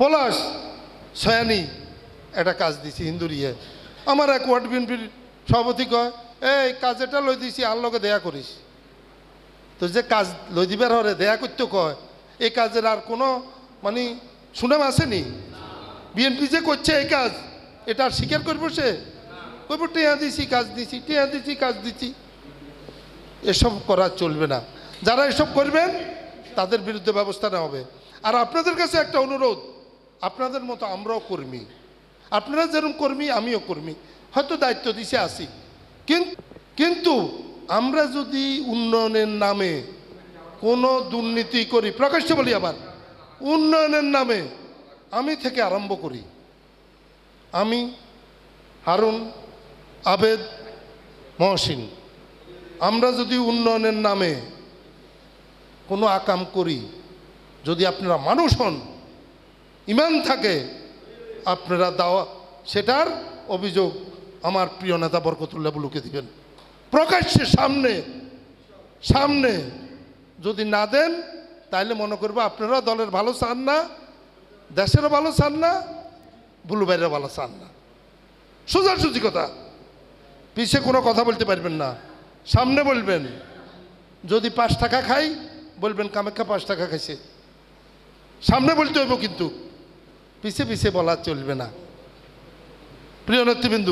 পলাশ সয়ানি একটা কাজ দিছি হিন্দুরিয়ে। আমার এক ওয়ার্ড বিএনপির সভাপতি কয়, এই কাজেটা লই দিছি আর লগে দেয়া করিস। তো যে কাজ লই দিবার হরে দেয়া করতে কয়, এই কাজের আর কোনো মানে সুনাম আসেনি। বিএনপি যে করছে এই কাজ, এটা আর স্বীকার করবো সে? কইব টেয়া দিছি কাজ দিছি, টেয়া দিছি কাজ দিছি। এসব করা চলবে না। যারা এসব করবেন তাদের বিরুদ্ধে ব্যবস্থা নেওয়া হবে। আর আপনাদের কাছে একটা অনুরোধ, আপনাদের মতো আমরাও কর্মী, আপনারা যেরকম কর্মী আমিও কর্মী, হয়তো দায়িত্ব দিছে আসি, কিন্তু আমরা যদি উন্নয়নের নামে কোনো দুর্নীতি করি, প্রকাশ্যে বলি আবার, উন্নয়নের নামে আমি থেকে আরম্ভ করি, আমি হারুন, আবেদ, মহসিন, আমরা যদি উন্নয়নের নামে কোনো আকাম করি, যদি আপনারা মানুষ হন, ইমান থাকে, আপনারা দাওয়া সেটার অভিযোগ আমার প্রিয় নেতা বরকতুল্লাহ বুলুকে দিবেন প্রকাশ্যে, সামনে যদি না দেন তাইলে মনে করবো আপনারা দলের ভালো চান না, দেশেরও ভালো চান না, বুলু ভাইয়েরও ভালো চান না। সোজাসুজি কথা, পিছে কোনো কথা বলতে পারবেন না, সামনে বলবেন। যদি 5 টাকা খাই বলবেন কামাখ্যা 5 টাকা খাইছে, সামনে বলতে হইব, কিন্তু পিছে বলা চলবে না। প্রিয় নেতৃবৃন্দ,